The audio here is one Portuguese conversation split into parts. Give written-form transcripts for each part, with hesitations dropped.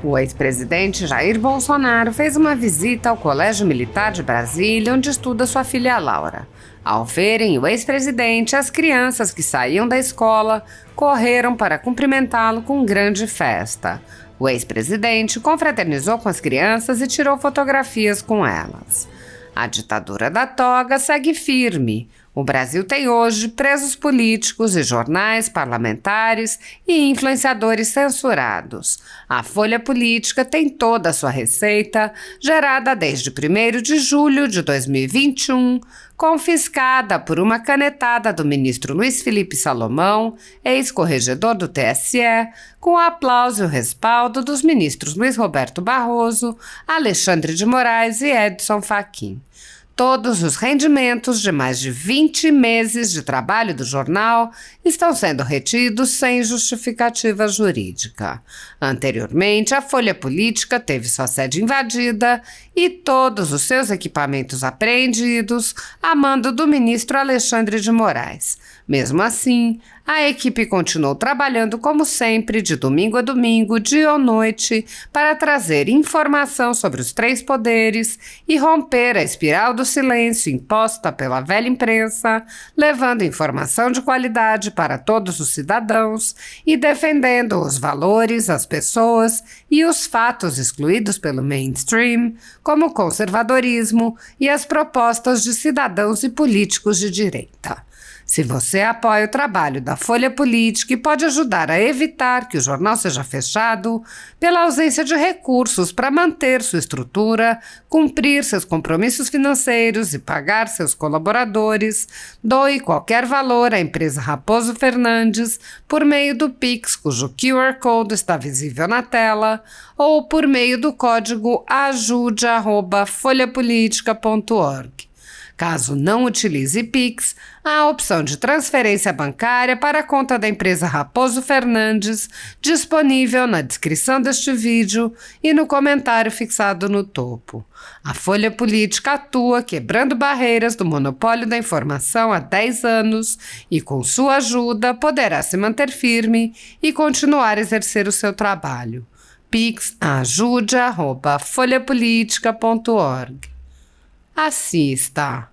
O ex-presidente Jair Bolsonaro fez uma visita ao Colégio Militar de Brasília, onde estuda sua filha Laura. Ao verem o ex-presidente, as crianças que saíam da escola correram para cumprimentá-lo com grande festa. O ex-presidente confraternizou com as crianças e tirou fotografias com elas. A ditadura da toga segue firme. O Brasil tem hoje presos políticos e jornais, parlamentares e influenciadores censurados. A Folha Política tem toda a sua receita, gerada desde 1º de julho de 2021, confiscada por uma canetada do ministro Luiz Felipe Salomão, ex-corregedor do TSE, com o aplauso e o respaldo dos ministros Luiz Roberto Barroso, Alexandre de Moraes e Edson Fachin. Todos os rendimentos de mais de 20 meses de trabalho do jornal estão sendo retidos sem justificativa jurídica. Anteriormente, a Folha Política teve sua sede invadida e todos os seus equipamentos apreendidos a mando do ministro Alexandre de Moraes. Mesmo assim, a equipe continuou trabalhando como sempre, de domingo a domingo, dia ou noite, para trazer informação sobre os 3 poderes e romper a espiral do silêncio imposta pela velha imprensa, levando informação de qualidade para todos os cidadãos e defendendo os valores, as pessoas e os fatos excluídos pelo mainstream, como o conservadorismo e as propostas de cidadãos e políticos de direita. Se você apoia o trabalho da Folha Política e pode ajudar a evitar que o jornal seja fechado, pela ausência de recursos para manter sua estrutura, cumprir seus compromissos financeiros e pagar seus colaboradores, doe qualquer valor à empresa Raposo Fernandes por meio do Pix, cujo QR Code está visível na tela, ou por meio do código ajude@folhapolitica.org. Caso não utilize Pix, há a opção de transferência bancária para a conta da empresa Raposo Fernandes, disponível na descrição deste vídeo e no comentário fixado no topo. A Folha Política atua quebrando barreiras do monopólio da informação há 10 anos e, com sua ajuda, poderá se manter firme e continuar a exercer o seu trabalho. Pix ajude@folhapolitica.org. Assista.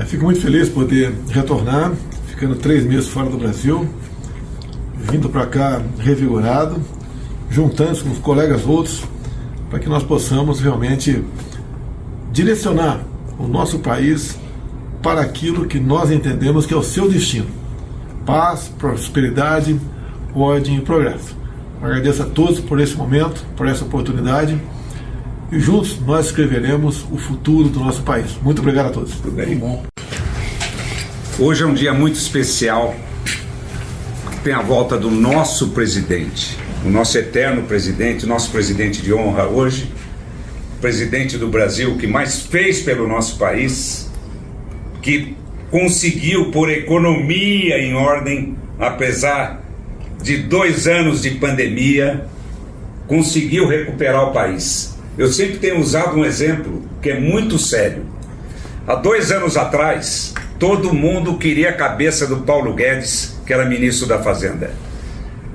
Fico muito feliz de poder retornar, ficando 3 meses fora do Brasil, vindo para cá revigorado, juntando-se com os colegas outros, para que nós possamos realmente direcionar o nosso país para aquilo que nós entendemos que é o seu destino: paz, prosperidade, ordem e progresso. Agradeço a todos por esse momento, por essa oportunidade, e juntos nós escreveremos o futuro do nosso país. Muito obrigado a todos. Tudo bem? Bom. Hoje é um dia muito especial, que tem a volta do nosso presidente, o nosso eterno presidente, o nosso presidente de honra hoje, presidente do Brasil que mais fez pelo nosso país, que conseguiu pôr a economia em ordem apesar de 2 anos de pandemia, conseguiu recuperar o país. Eu sempre tenho usado um exemplo que é muito sério. Há 2 anos atrás, todo mundo queria a cabeça do Paulo Guedes, que era ministro da Fazenda.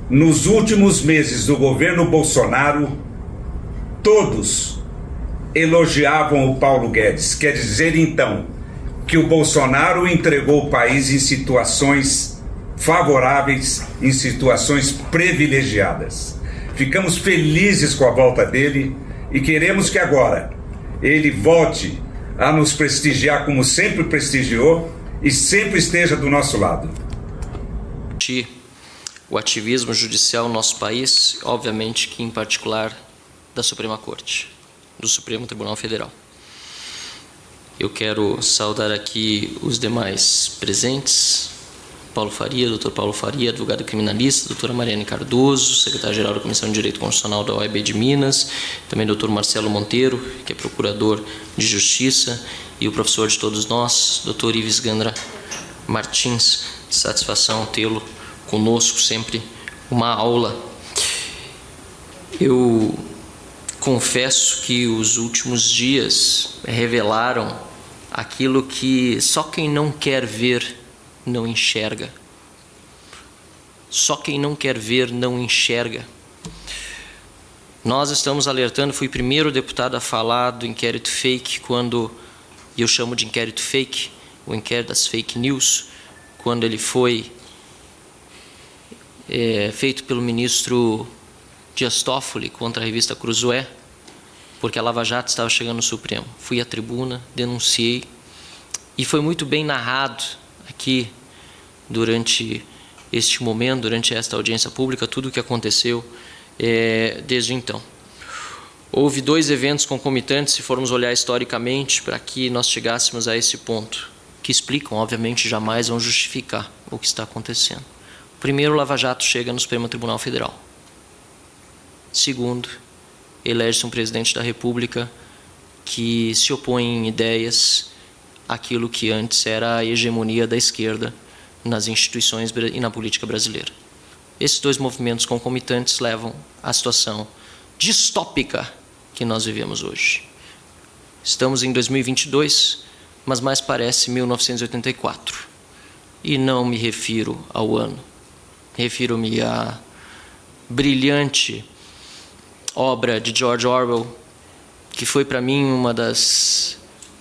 Nos últimos meses do governo Bolsonaro, todos elogiavam o Paulo Guedes. Quer dizer, então, que o Bolsonaro entregou o país em situações favoráveis, em situações privilegiadas. Ficamos felizes com a volta dele e queremos que agora ele volte a nos prestigiar como sempre prestigiou e sempre esteja do nosso lado. O ativismo judicial no nosso país, obviamente que em particular da Suprema Corte, do Supremo Tribunal Federal. Eu quero saudar aqui os demais presentes, Paulo Faria, doutor Paulo Faria, advogado criminalista, doutora Mariane Cardoso, secretário-geral da Comissão de Direito Constitucional da OAB de Minas, também doutor Marcelo Monteiro, que é procurador de Justiça, e o professor de todos nós, doutor Ives Gandra Martins. Satisfação tê-lo conosco, sempre uma aula. Eu confesso que os últimos dias revelaram aquilo que só quem não quer ver não enxerga. Só quem não quer ver não enxerga. Nós estamos alertando, fui o primeiro deputado a falar do inquérito fake, quando eu chamo de inquérito fake, o inquérito das fake news, quando ele foi feito pelo ministro Dias Toffoli contra a revista Cruzoé, porque a Lava Jato estava chegando no Supremo. Fui à tribuna, denunciei, e foi muito bem narrado aqui durante este momento, durante esta audiência pública, tudo o que aconteceu desde então. Houve 2 eventos concomitantes, se formos olhar historicamente, para que nós chegássemos a esse ponto, que explicam, obviamente, jamais vão justificar o que está acontecendo. Primeiro, o Lava Jato chega no Supremo Tribunal Federal. Segundo, elege-se um presidente da República que se opõe em ideias àquilo que antes era a hegemonia da esquerda nas instituições e na política brasileira. Esses 2 movimentos concomitantes levam à situação distópica que nós vivemos hoje. Estamos em 2022, mas mais parece 1984. E não me refiro ao ano. Refiro-me à brilhante obra de George Orwell, que foi para mim uma das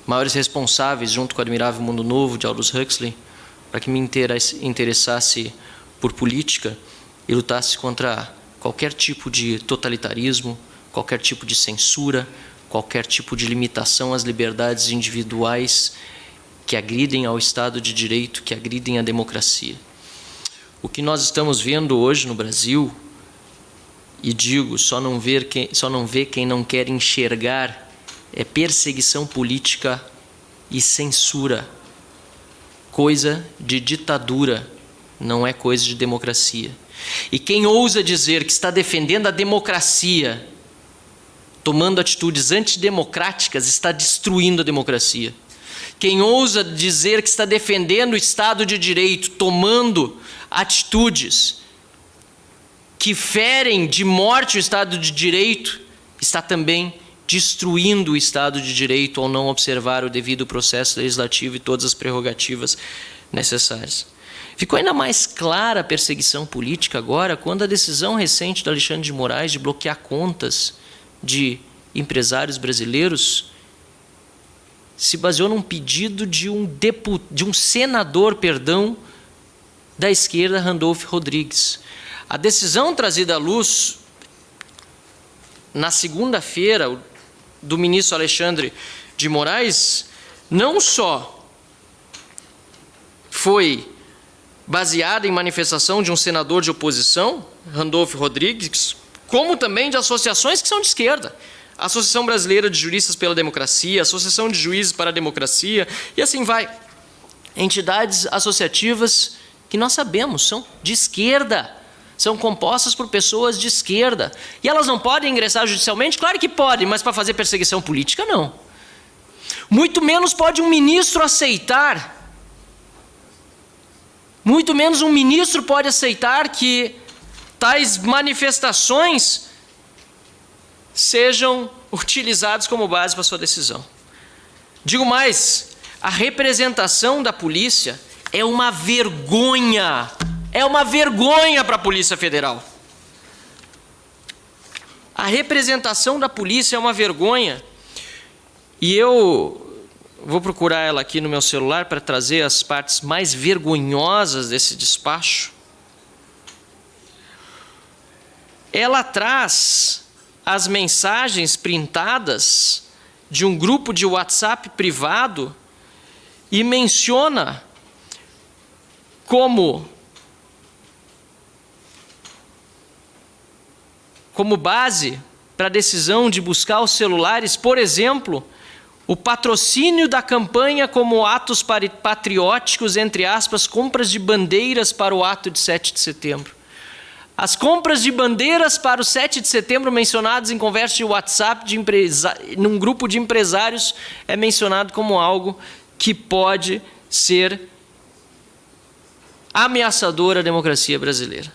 maiores responsáveis, junto com o Admirável Mundo Novo, de Aldous Huxley, para que me interessasse por política e lutasse contra qualquer tipo de totalitarismo, qualquer tipo de censura, qualquer tipo de limitação às liberdades individuais que agridem ao Estado de Direito, que agridem a democracia. O que nós estamos vendo hoje no Brasil, e digo, só não vê quem não quer enxergar, é perseguição política e censura. Coisa de ditadura, não é coisa de democracia. E quem ousa dizer que está defendendo a democracia, tomando atitudes antidemocráticas, está destruindo a democracia. Quem ousa dizer que está defendendo o Estado de Direito, tomando atitudes que ferem de morte o Estado de Direito, está também destruindo o Estado de Direito ao não observar o devido processo legislativo e todas as prerrogativas necessárias. Ficou ainda mais clara a perseguição política agora, quando a decisão recente do Alexandre de Moraes de bloquear contas de empresários brasileiros se baseou num pedido de um senador, da esquerda, Randolph Rodrigues. A decisão trazida à luz na segunda-feira do ministro Alexandre de Moraes não só foi baseada em manifestação de um senador de oposição, Randolph Rodrigues, como também de associações que são de esquerda. A Associação Brasileira de Juristas pela Democracia, a Associação de Juízes para a Democracia, e assim vai. Entidades associativas que nós sabemos são de esquerda, são compostas por pessoas de esquerda. E elas não podem ingressar judicialmente? Claro que podem, mas para fazer perseguição política, não. Muito menos pode um ministro aceitar muito menos um ministro pode aceitar que tais manifestações sejam utilizadas como base para sua decisão. Digo mais, a representação da polícia é uma vergonha. É uma vergonha para a Polícia Federal. A representação da polícia é uma vergonha. E eu vou procurar ela aqui no meu celular para trazer as partes mais vergonhosas desse despacho. Ela traz as mensagens printadas de um grupo de WhatsApp privado e menciona como base para a decisão de buscar os celulares, por exemplo, o patrocínio da campanha como atos patrióticos, entre aspas, compras de bandeiras para o ato de 7 de setembro. As compras de bandeiras para o 7 de setembro mencionadas em conversa de WhatsApp num grupo de empresários é mencionado como algo que pode ser ameaçador à democracia brasileira.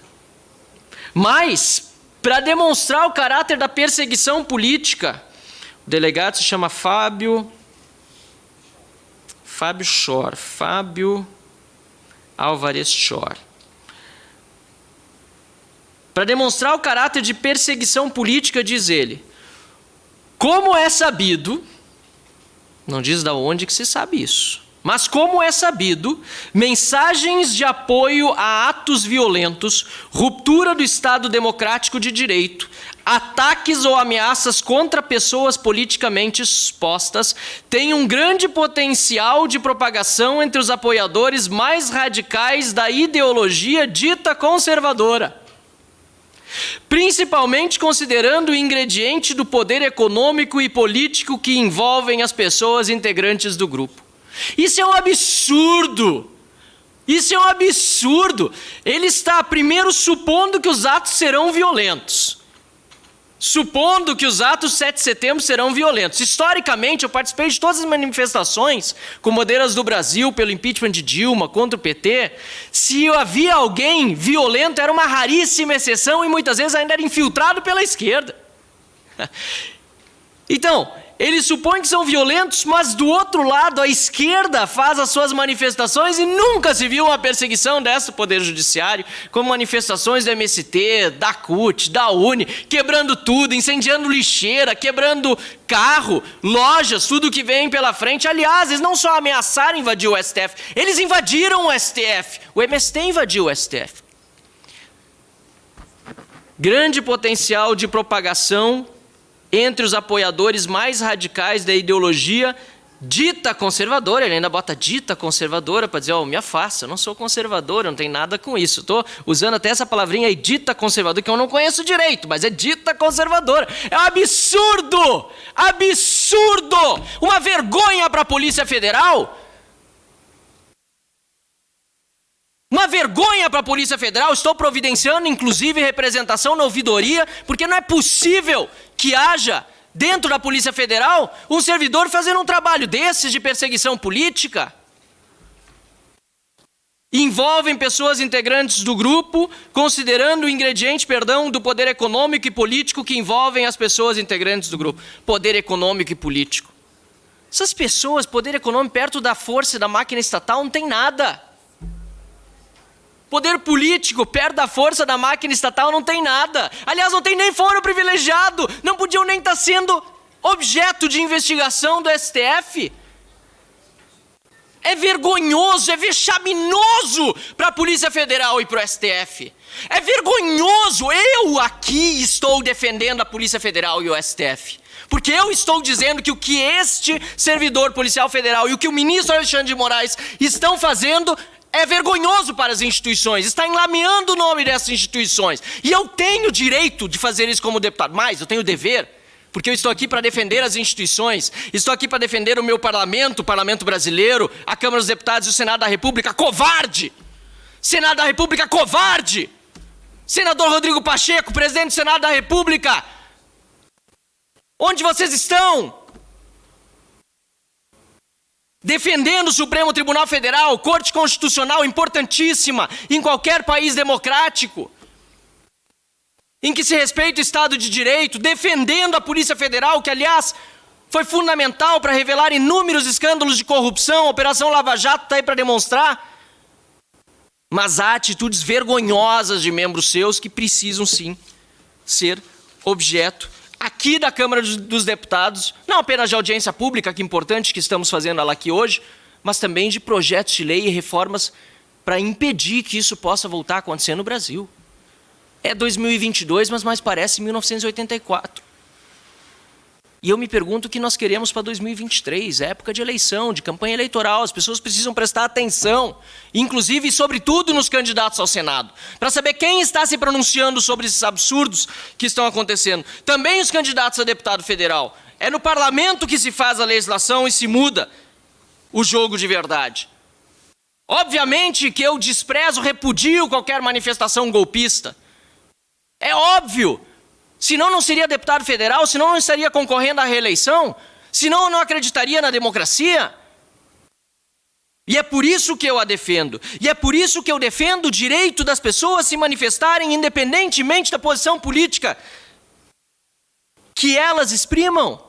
Mas, para demonstrar o caráter da perseguição política, o delegado se chama Fábio Álvares Schor. Para demonstrar o caráter de perseguição política, diz ele, como é sabido, não diz de onde que se sabe isso, mas como é sabido, mensagens de apoio a atos violentos, ruptura do Estado Democrático de Direito, ataques ou ameaças contra pessoas politicamente expostas têm um grande potencial de propagação entre os apoiadores mais radicais da ideologia dita conservadora, principalmente considerando o ingrediente do poder econômico e político que envolvem as pessoas integrantes do grupo. Isso é um absurdo! Isso é um absurdo! Ele está, primeiro, supondo que os atos serão violentos. Supondo que os atos 7 de setembro serão violentos. Historicamente, eu participei de todas as manifestações com bandeiras do Brasil, pelo impeachment de Dilma, contra o PT. Se havia alguém violento, era uma raríssima exceção e muitas vezes ainda era infiltrado pela esquerda. Então, eles supõem que são violentos, mas do outro lado, a esquerda faz as suas manifestações e nunca se viu uma perseguição dessa do Poder Judiciário, como manifestações do MST, da CUT, da UNE, quebrando tudo, incendiando lixeira, quebrando carro, lojas, tudo que vem pela frente. Aliás, eles não só ameaçaram invadir o STF, eles invadiram o STF. O MST invadiu o STF. Grande potencial de propagação entre os apoiadores mais radicais da ideologia dita conservadora. Ele ainda bota dita conservadora para dizer, me afasta, eu não sou conservador, eu não tenho nada com isso. Estou usando até essa palavrinha aí, dita conservadora, que eu não conheço direito, mas é dita conservadora. É um absurdo! Absurdo! Uma vergonha para a Polícia Federal. Uma vergonha para a Polícia Federal. Estou providenciando, inclusive, representação na ouvidoria, porque não é possível que haja, dentro da Polícia Federal, um servidor fazendo um trabalho desses de perseguição política. Envolvem pessoas integrantes do grupo, considerando o ingrediente, do poder econômico e político que envolvem as pessoas integrantes do grupo. Poder econômico e político. Essas pessoas, poder econômico, perto da força e da máquina estatal, não tem nada. Poder político, perto da força da máquina estatal, não tem nada. Aliás, não tem nem foro privilegiado. Não podiam nem estar sendo objeto de investigação do STF. É vergonhoso, é vexaminoso para a Polícia Federal e para o STF. É vergonhoso. Eu aqui estou defendendo a Polícia Federal e o STF. Porque eu estou dizendo que o que este servidor policial federal e o que o ministro Alexandre de Moraes estão fazendo é vergonhoso para as instituições, está enlameando o nome dessas instituições. E eu tenho direito de fazer isso como deputado, mas eu tenho dever, porque eu estou aqui para defender as instituições, estou aqui para defender o meu parlamento, o parlamento brasileiro, a Câmara dos Deputados e o Senado da República. Covarde! Senado da República, covarde! Senador Rodrigo Pacheco, presidente do Senado da República, onde vocês estão? defendendo o Supremo Tribunal Federal, Corte Constitucional importantíssima em qualquer país democrático, em que se respeita o Estado de Direito, defendendo a Polícia Federal, que, aliás, foi fundamental para revelar inúmeros escândalos de corrupção. A Operação Lava Jato está aí para demonstrar. Mas há atitudes vergonhosas de membros seus que precisam, sim, ser objeto aqui da Câmara dos Deputados, não apenas de audiência pública, que é importante que estamos fazendo ela aqui hoje, mas também de projetos de lei e reformas para impedir que isso possa voltar a acontecer no Brasil. É 2022, mas mais parece 1984. E eu me pergunto o que nós queremos para 2023, época de eleição, de campanha eleitoral. As pessoas precisam prestar atenção, inclusive e sobretudo nos candidatos ao Senado, para saber quem está se pronunciando sobre esses absurdos que estão acontecendo. Também os candidatos a deputado federal. É no parlamento que se faz a legislação e se muda o jogo de verdade. Obviamente que eu desprezo, repudio qualquer manifestação golpista. É óbvio. Senão não seria deputado federal, senão não estaria concorrendo à reeleição, senão eu não acreditaria na democracia. E é por isso que eu a defendo. E é por isso que eu defendo o direito das pessoas se manifestarem independentemente da posição política que elas exprimam.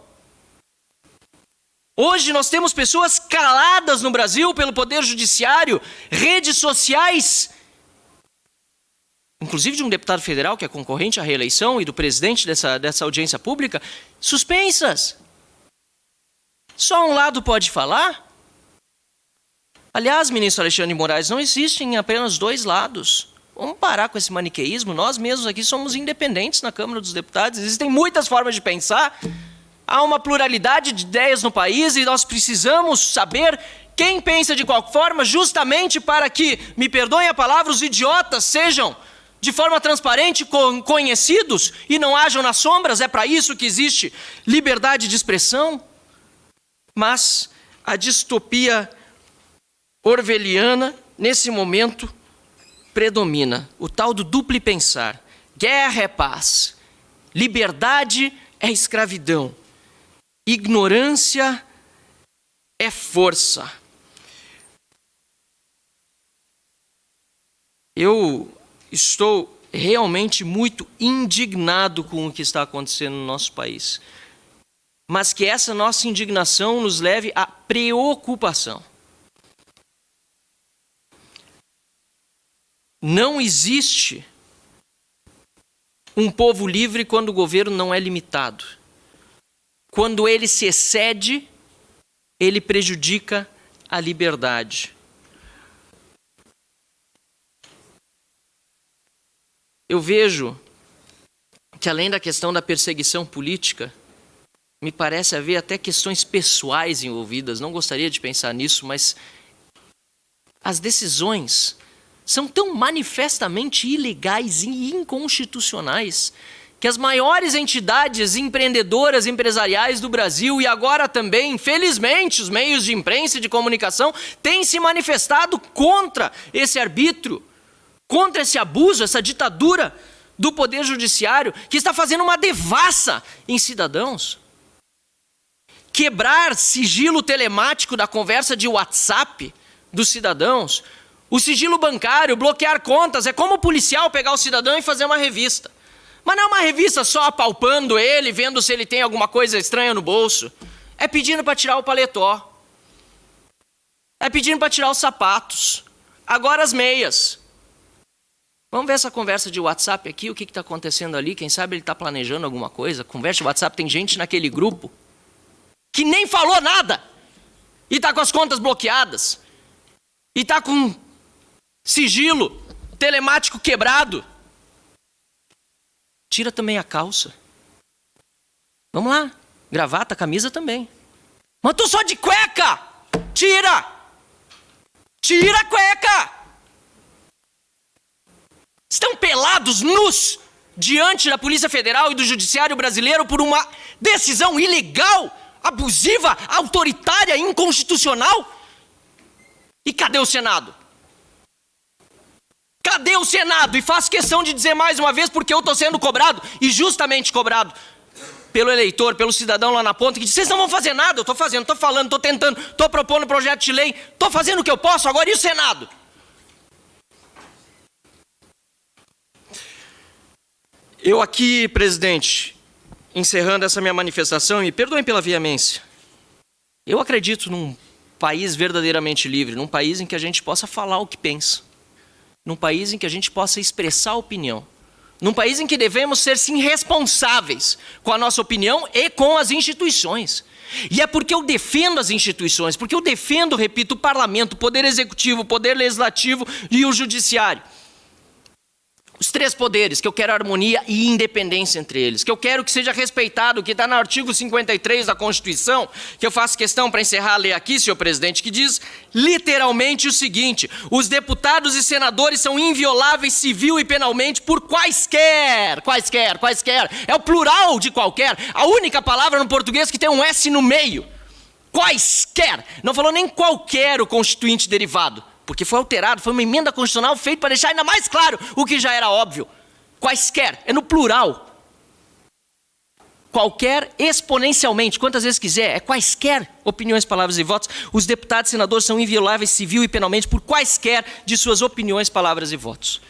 Hoje nós temos pessoas caladas no Brasil pelo Poder Judiciário, redes sociais, inclusive de um deputado federal que é concorrente à reeleição e do presidente dessa audiência pública, suspensas. Só um lado pode falar? Aliás, ministro Alexandre de Moraes, não existem apenas dois lados. Vamos parar com esse maniqueísmo. Nós mesmos aqui somos independentes na Câmara dos Deputados. Existem muitas formas de pensar. Há uma pluralidade de ideias no país e nós precisamos saber quem pensa de qual forma, justamente para que, me perdoem a palavra, os idiotas sejam de forma transparente conhecidos e não hajam nas sombras. É para isso que existe liberdade de expressão. Mas a distopia orwelliana, nesse momento, predomina. O tal do duplo pensar. Guerra é paz. Liberdade é escravidão. Ignorância é força. Eu estou realmente muito indignado com o que está acontecendo no nosso país. Mas que essa nossa indignação nos leve à preocupação. Não existe um povo livre quando o governo não é limitado. Quando ele se excede, ele prejudica a liberdade. Eu vejo que, além da questão da perseguição política, me parece haver até questões pessoais envolvidas. Não gostaria de pensar nisso, mas as decisões são tão manifestamente ilegais e inconstitucionais que as maiores entidades empreendedoras, empresariais do Brasil e agora também, infelizmente, os meios de imprensa e de comunicação têm se manifestado contra esse arbítrio, contra esse abuso, essa ditadura do Poder Judiciário, que está fazendo uma devassa em cidadãos. Quebrar sigilo telemático da conversa de WhatsApp dos cidadãos, o sigilo bancário, bloquear contas, é como o policial pegar o cidadão e fazer uma revista. Mas não é uma revista só apalpando ele, vendo se ele tem alguma coisa estranha no bolso. É pedindo para tirar o paletó. É pedindo para tirar os sapatos. Agora as meias. Vamos ver essa conversa de WhatsApp aqui, o que está acontecendo ali. Quem sabe ele está planejando alguma coisa. Conversa de WhatsApp, tem gente naquele grupo que nem falou nada. E está com as contas bloqueadas. E está com sigilo telemático quebrado. Tira também a calça. Vamos lá. Gravata, camisa também. Mas tô só de cueca! Tira! Tira a cueca! Estão pelados, nus, diante da Polícia Federal e do Judiciário brasileiro por uma decisão ilegal, abusiva, autoritária, inconstitucional. E cadê o Senado? Cadê o Senado? E faço questão de dizer mais uma vez, porque eu estou sendo cobrado, e justamente cobrado. pelo eleitor, pelo cidadão lá na ponta, que diz, vocês não vão fazer nada, eu estou fazendo, estou falando, estou tentando, estou propondo projeto de lei, estou fazendo o que eu posso, agora e o Senado? Eu aqui, presidente, encerrando essa minha manifestação, e me perdoem pela veemência, eu acredito num país verdadeiramente livre, num país em que a gente possa falar o que pensa, num país em que a gente possa expressar opinião, num país em que devemos ser, sim, responsáveis com a nossa opinião e com as instituições. E é porque eu defendo as instituições, porque eu defendo, repito, o parlamento, o poder executivo, o poder legislativo e o judiciário. Os três poderes, que eu quero harmonia e independência entre eles, que eu quero que seja respeitado o que está no artigo 53 da Constituição, que eu faço questão para encerrar a ler aqui, senhor presidente, que diz literalmente o seguinte: os deputados e senadores são invioláveis civil e penalmente por quaisquer, é o plural de qualquer, a única palavra no português que tem um S no meio, quaisquer, não falou nem qualquer o constituinte derivado, porque foi alterado, foi uma emenda constitucional feita para deixar ainda mais claro o que já era óbvio. Quaisquer, é no plural. Qualquer exponencialmente, quantas vezes quiser, é quaisquer opiniões, palavras e votos. Os deputados e senadores são invioláveis civil e penalmente por quaisquer de suas opiniões, palavras e votos.